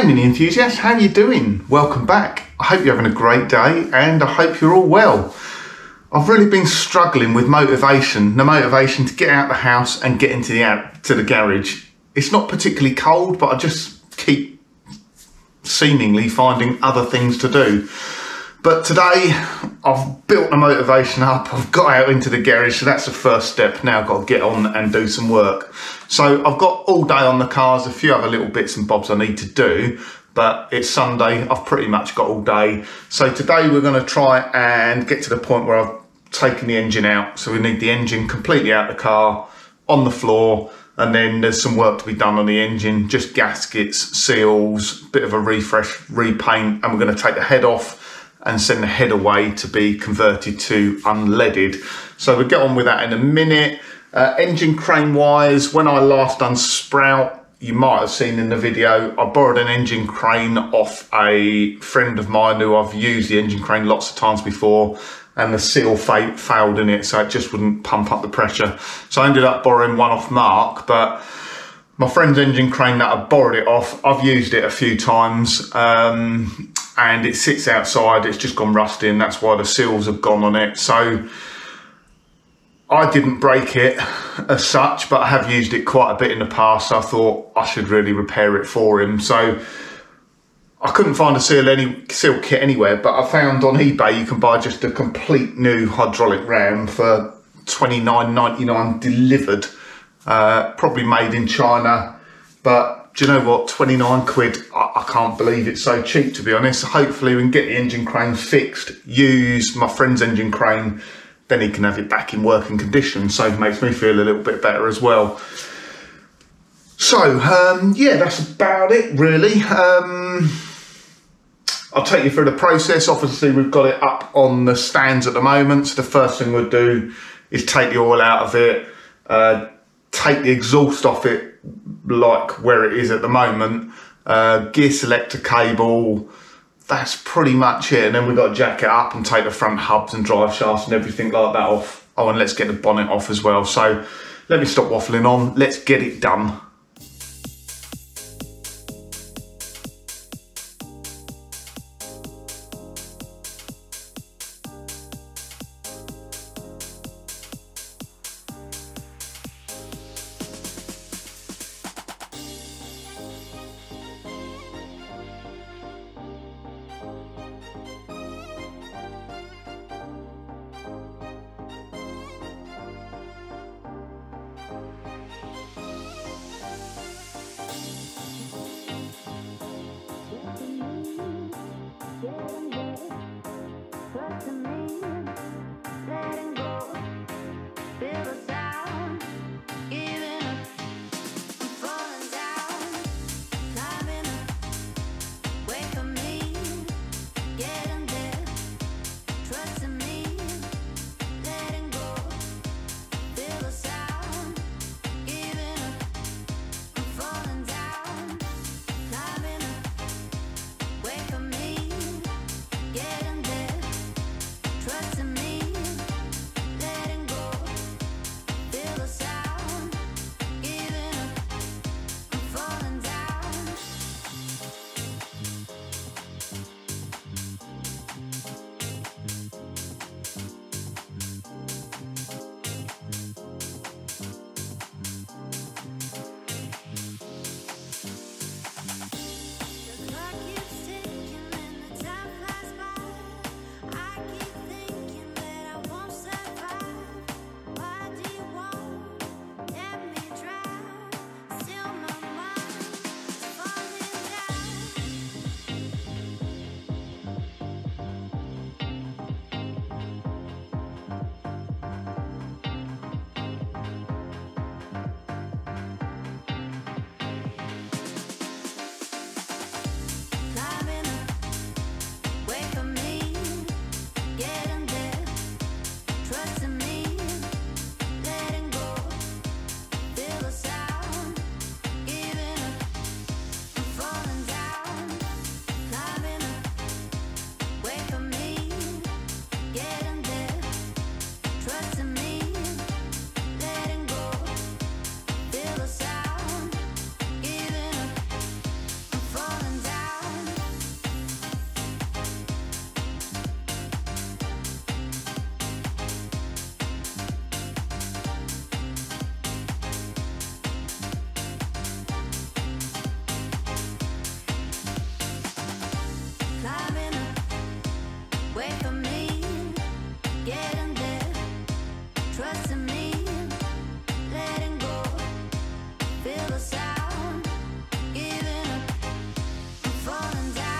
Hey Mini enthusiasts, how you doing? Welcome back. I hope you're having a great day and I hope you're all well. I've really been struggling with motivation, the motivation to get out of the house and get into the garage. It's not particularly cold, but I just keep seemingly finding other things to do. But today I've built the motivation up, I've got out into the garage, so that's the first step. Now I've got to get on and do some work. So I've got all day on the cars, a few other little bits and bobs I need to do, but it's Sunday, I've pretty much got all day. So today we're going to try and get to the point where I've taken the engine out. So we need the engine completely out of the car, on the floor, and then there's some work to be done on the engine, just gaskets, seals, bit of a refresh, repaint, and we're going to take the head off and send the head away to be converted to unleaded. So we'll get on with that in a minute. Engine crane wise, when I last done Sprout, you might have seen in the video, I borrowed an engine crane off a friend of mine who I've used the engine crane lots of times before, and the seal failed in it, so it just wouldn't pump up the pressure. So I ended up borrowing one off Mark, but my friend's engine crane that I borrowed it off, I've used it a few times, and it sits outside, it's just gone rusty, and that's why the seals have gone on it. So I didn't break it as such, but I have used it quite a bit in the past, so I thought I should really repair it for him. So I couldn't find a seal kit anywhere, but I found on eBay you can buy just a complete new hydraulic ram for $29.99 delivered, probably made in China, but do you know what, 29 quid, I can't believe it's so cheap, to be honest. Hopefully we can get the engine crane fixed, use my friend's engine crane, then he can have it back in working condition, so it makes me feel a little bit better as well. So yeah, that's about it really. I'll take you through the process. Obviously we've got it up on the stands at the moment, so the first thing we'll do is take the oil out of it, take the exhaust off it like where it is at the moment, gear selector cable, that's pretty much it. And then we've got to jack it up and take the front hubs and drive shafts and everything like that off. Oh, and let's get the bonnet off as well. So let me stop waffling on, let's get it done. Trusting me, letting go, feel the sound, giving up, falling down.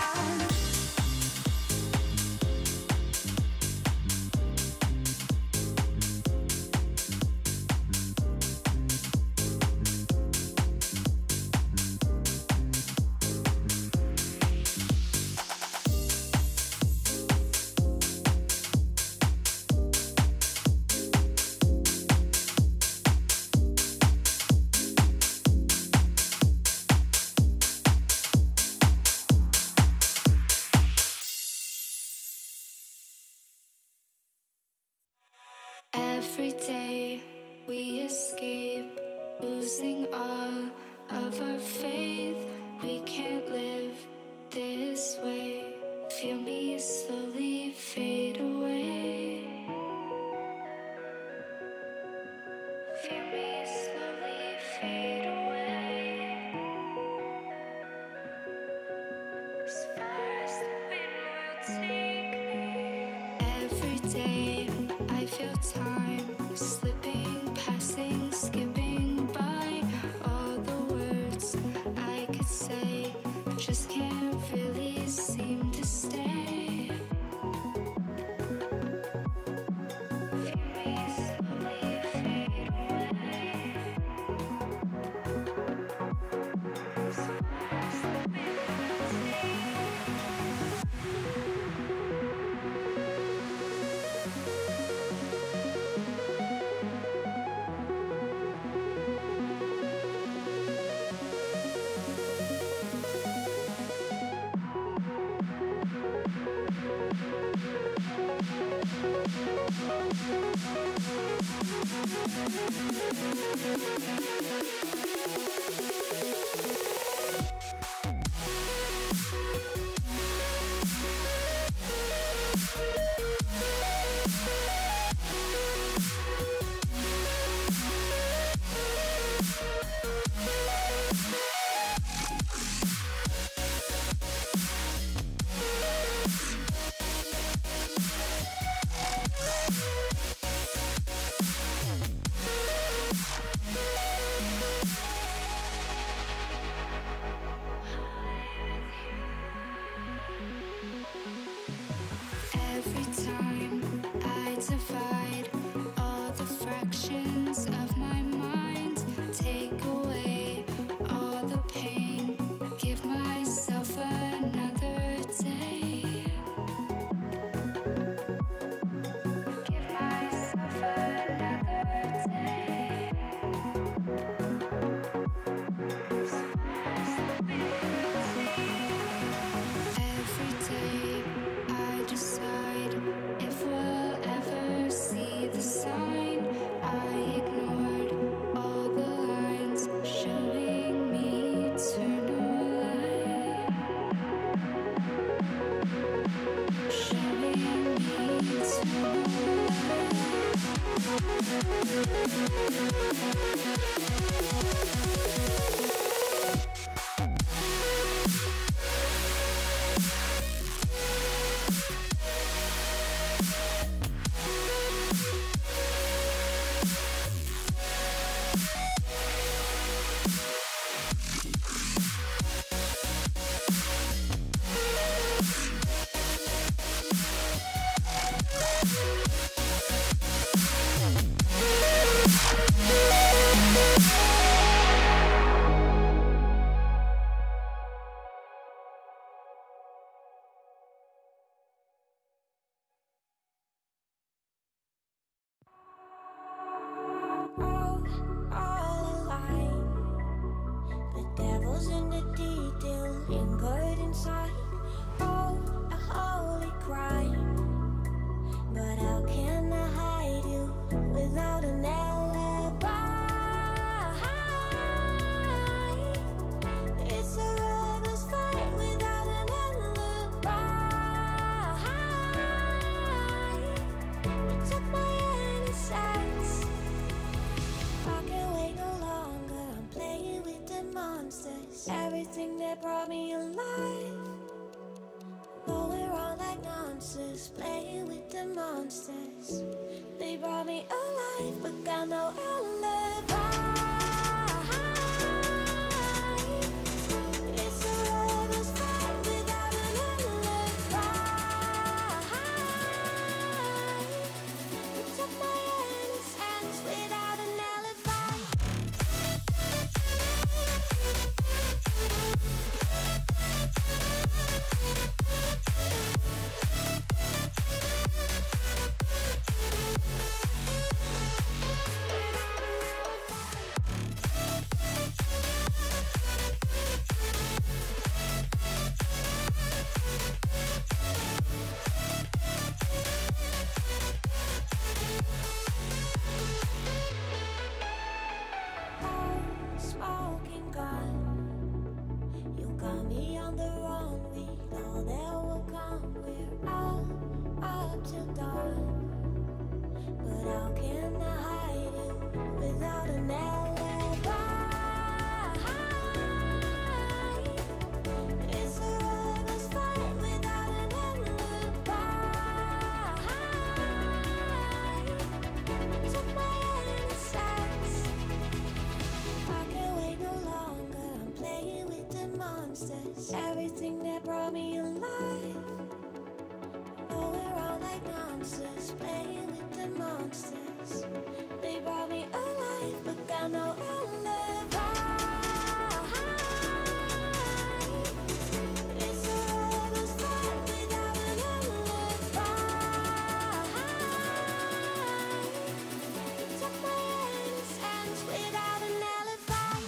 Every day we escape, losing all of our faith. We can't live this way. Feel me slowly fade away. Feel me slowly fade away. As far as the wind will take me. Every day I feel time slipping, passing, skipping by. All the words I could say just can't really seem to stay. Feel me slowly fade away. As far as the wind will take me. Every time I divide all the fractions of my mind, take away all the pain, give myself another day. Give myself another day. Every day I decide if we'll ever see the sign. I ignored all the lines showing me eternal light. Showing me eternal all aligned. The devil's in the detail, lingered inside. Oh, a holy crime. But how can I hide you without an alibi? It's a lover's fight without an alibi. You took my innocence. I can't wait no longer. I'm playing with the monsters. Everything that brought me alive, going wrong like nonsense. Playing with the the monsters. They brought me alive, but got no alibi. It's a lover's fight without an alibi. It took my hands without an alibi. Smoking gun, you got me on the run. We know that will come. We're out up till dawn, but how can I hide it without an alibi? It's a lover's fight without an alibi. Took my innocence. I can't wait no longer. I'm playing with the monsters. Everything that brought me alive. Oh, we're all like monsters, playing with the monsters. They brought me alive, but got no alibi. It's a lover's fight without an alibi. It took my hands without an alibi.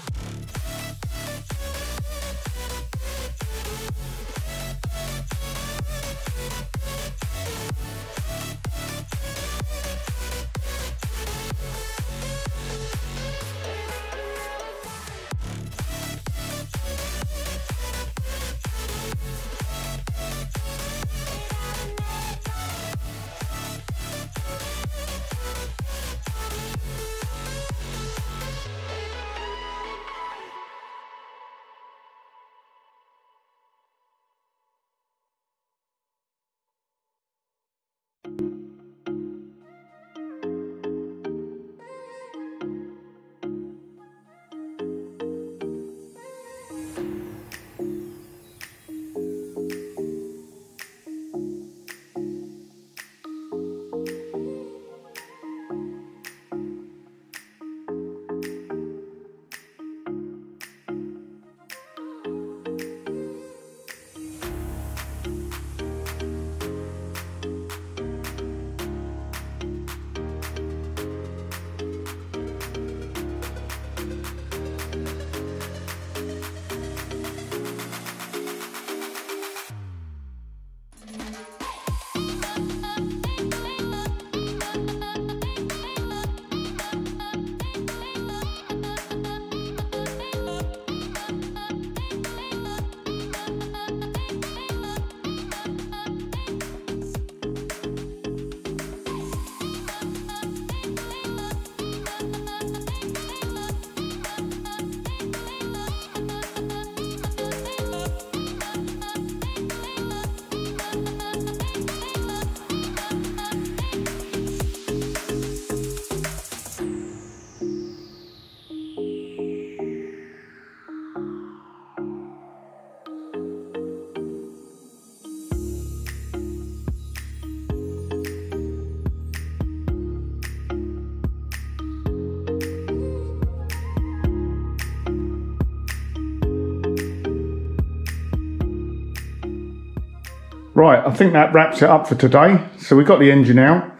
Right, I think that wraps it up for today. So we got the engine out.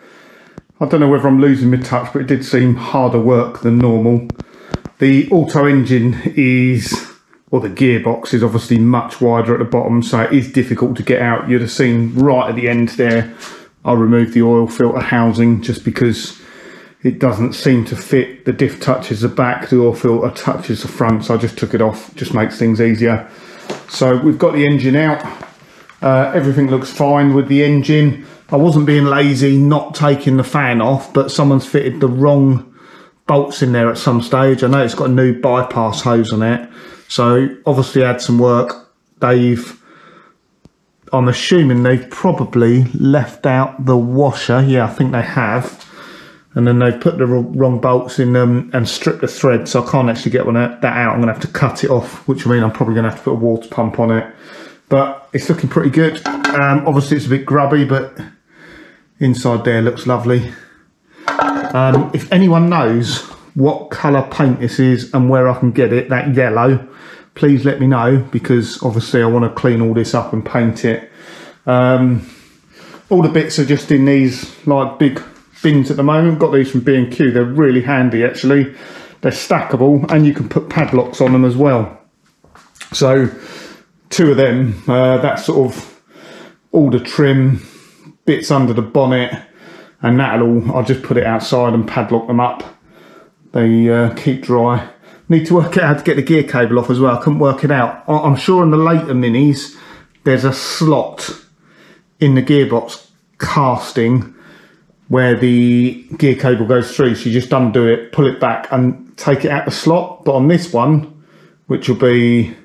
I don't know whether I'm losing my touch, but it did seem harder work than normal. The auto engine is, well, the gearbox is obviously much wider at the bottom, so it is difficult to get out. You'd have seen right at the end there, I removed the oil filter housing just because it doesn't seem to fit. The diff touches the back, the oil filter touches the front, so I just took it off. Just makes things easier. So we've got the engine out. Everything looks fine with the engine. I wasn't being lazy not taking the fan off, but someone's fitted the wrong bolts in there at some stage. I know it's got a new bypass hose on it, so obviously had some work. They've I'm assuming they've probably left out the washer. Yeah, I think they have. And then they've put the wrong bolts in them and stripped the thread, so I can't actually get that out. I'm going to have to cut it off, which will mean I'm probably going to have to put a water pump on it. But it's looking pretty good. Obviously it's a bit grubby, but inside there looks lovely. If anyone knows what colour paint this is and where I can get it, that yellow, please let me know, because obviously I want to clean all this up and paint it. All the bits are just in these like big bins at the moment. Got these from B&Q. They're really handy actually. They're stackable and you can put padlocks on them as well. So 2 of them, that's sort of all the trim bits under the bonnet, and I'll just put it outside and padlock them up. They keep dry. Need to work out how to get the gear cable off as well. I couldn't work it out. I'm sure in the later Minis there's a slot in the gearbox casting where the gear cable goes through, so you just undo it, pull it back and take it out the slot. But on this one, which will be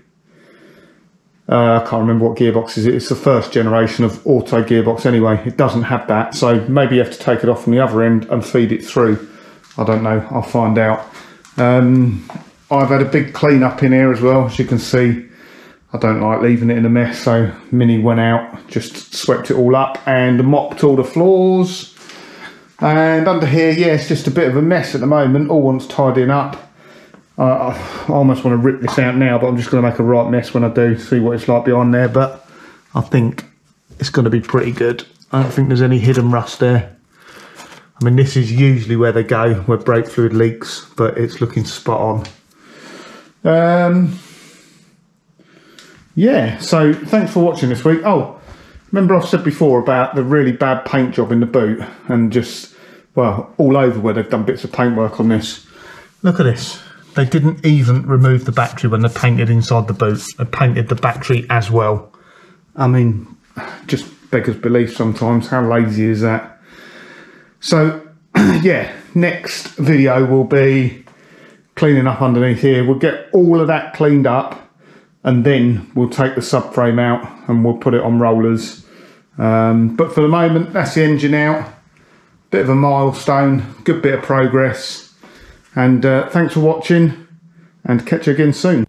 I can't remember what gearbox is it. It's the first generation of auto gearbox anyway. It doesn't have that, so maybe you have to take it off from the other end and feed it through. I don't know, I'll find out. I've had a big clean up in here as well, as you can see. I don't like leaving it in a mess, so Mini went out, just swept it all up and mopped all the floors. And under here, yeah, it's just a bit of a mess at the moment. All wants tidying up. I almost want to rip this out now, but I'm just going to make a right mess when I do, see what it's like behind there. But I think it's going to be pretty good. I don't think there's any hidden rust there. I mean, this is usually where they go, where brake fluid leaks, but it's looking spot on. Yeah, so thanks for watching this week. Oh, remember I've said before about the really bad paint job in the boot, and just, well, all over where they've done bits of paintwork on this. Look at this. They didn't even remove the battery when they painted inside the boot. They painted the battery as well. I mean, just beggars belief sometimes. How lazy is that? So, yeah, next video will be cleaning up underneath here. We'll get all of that cleaned up, and then we'll take the subframe out and we'll put it on rollers. But for the moment, that's the engine out. Bit of a milestone, good bit of progress. And thanks for watching, and catch you again soon.